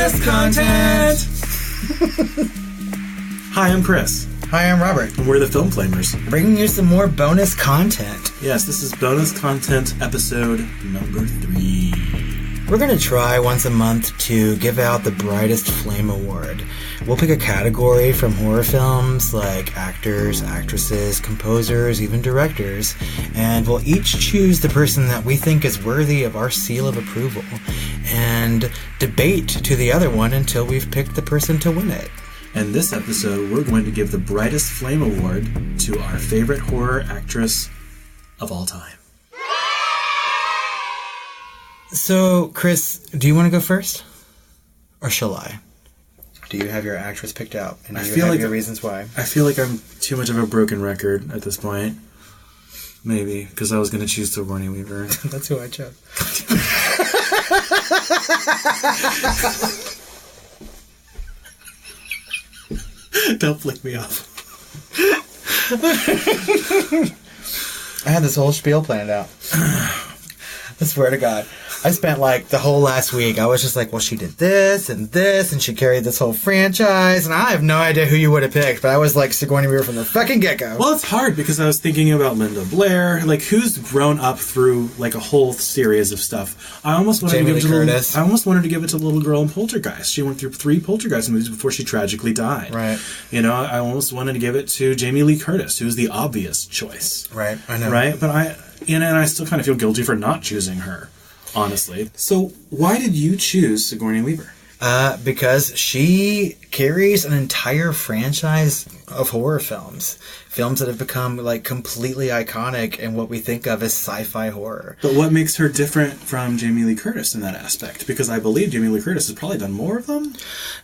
Brightest content! Hi, I'm Chris. Hi, I'm Robert. And we're the Film Flamers. Bringing you some more bonus content. Yes, this is bonus content episode number 3. We're going to try once a month to give out the Brightest Flame Award. We'll pick a category from horror films like actors, actresses, composers, even directors, and we'll each choose the person that we think is worthy of our seal of approval and debate to the other one until we've picked the person to win it. And this episode, we're going to give the Brightest Flame Award to our favorite horror actress of all time. So, Chris, do you want to go first? Or shall I? Do you have your actress picked out? And do you have your reasons why? I feel like I'm too much of a broken record at this point. Maybe, because I was going to choose Sigourney Weaver. That's who I chose. Don't flick me off. I had this whole spiel planned out. I swear to God. I spent like the whole last week, I was just like, well, she did this, and she carried this whole franchise, and I have no idea who you would have picked, but I was like Sigourney Weaver from the fucking get-go. Well, it's hard because I was thinking about Linda Blair, like who's grown up through like a whole series of stuff. I almost wanted to give it to the little girl in Poltergeist. She went through 3 Poltergeist movies before she tragically died. Right. You know, I almost wanted to give it to Jamie Lee Curtis, who's the obvious choice. Right, I know. Right? But and I still kind of feel guilty for not choosing her. Honestly. So, why did you choose Sigourney Weaver? Because she carries an entire franchise of horror films. Films that have become, like, completely iconic in what we think of as sci-fi horror. But what makes her different from Jamie Lee Curtis in that aspect? Because I believe Jamie Lee Curtis has probably done more of them?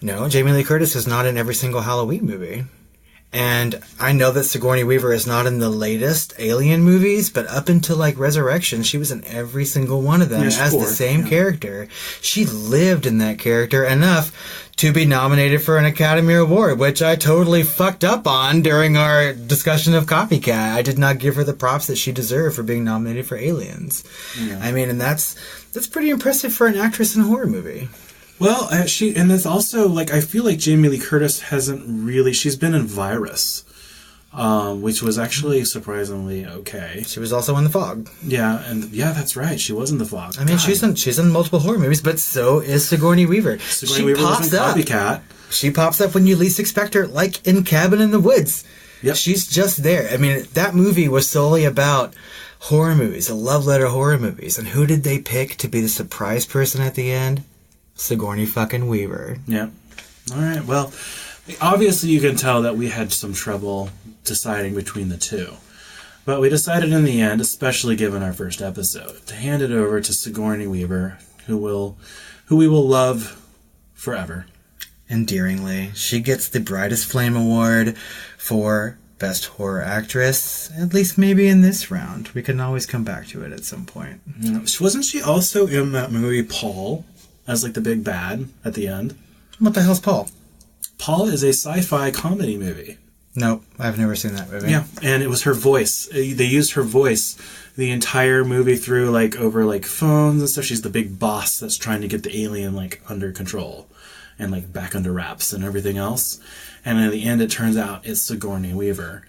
No, Jamie Lee Curtis is not in every single Halloween movie. And I know that Sigourney Weaver is not in the latest Alien movies, but up until, like, Resurrection, she was in every single one of them as the same character. She lived in that character enough to be nominated for an Academy Award, which I totally fucked up on during our discussion of Copycat. I did not give her the props that she deserved for being nominated for Aliens. Yeah. I mean, and that's pretty impressive for an actress in a horror movie. Well, and it's also, like, I feel like Jamie Lee Curtis she's been in Virus, which was actually surprisingly okay. She was also in The Fog. Yeah, that's right, she was in The Fog. I mean, she's in multiple horror movies, but so is Sigourney Weaver. Sigourney Weaver was in Copycat. She pops up when you least expect her, like in Cabin in the Woods. Yep. She's just there. I mean, that movie was solely about horror movies, a love letter horror movies, and who did they pick to be the surprise person at the end? Sigourney fucking Weaver. Yeah. All right. Well, obviously you can tell that we had some trouble deciding between the two. But we decided in the end, especially given our first episode, to hand it over to Sigourney Weaver, who we will love forever. Endearingly. She gets the Brightest Flame Award for Best Horror Actress, at least maybe in this round. We can always come back to it at some point. Wasn't she also in that movie Paul? As, like, the big bad at the end. What the hell's Paul? Paul is a sci-fi comedy movie. Nope, I've never seen that movie. Yeah, and it was her voice. They used her voice the entire movie through, like, over, like, phones and stuff. She's the big boss that's trying to get the alien, like, under control and, like, back under wraps and everything else. And in the end, it turns out it's Sigourney Weaver.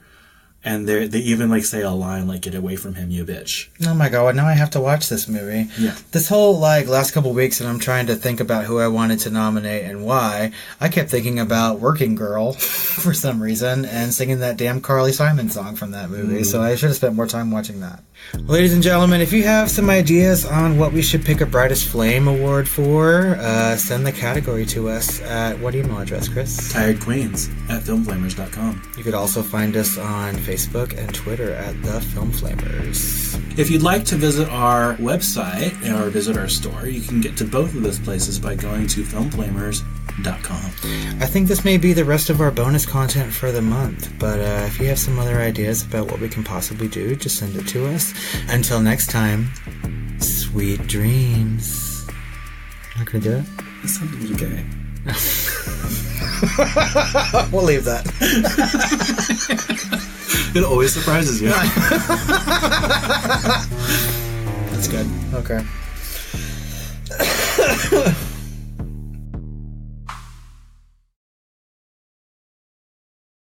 And they even, like, say a line like, "Get away from him, you bitch." Oh my god, now I have to watch this movie. Yeah. This whole, like, last couple weeks, and I'm trying to think about who I wanted to nominate and why, I kept thinking about Working Girl for some reason, and singing that damn Carly Simon song from that movie, so I should have spent more time watching that. Ladies and gentlemen, if you have some ideas on what we should pick a Brightest Flame Award for, send the category to us at what email address, Chris? tiredqueens@filmflamers.com. You could also find us on Facebook and Twitter at The Film Flamers. If you'd like to visit our website or visit our store, you can get to both of those places by going to filmflamers.com. I think this may be the rest of our bonus content for the month, but if you have some other ideas about what we can possibly do, just send it to us. Until next time, sweet dreams. Not gonna do it? That sounds a little gay. We'll leave that. It always surprises you. That's good. Okay.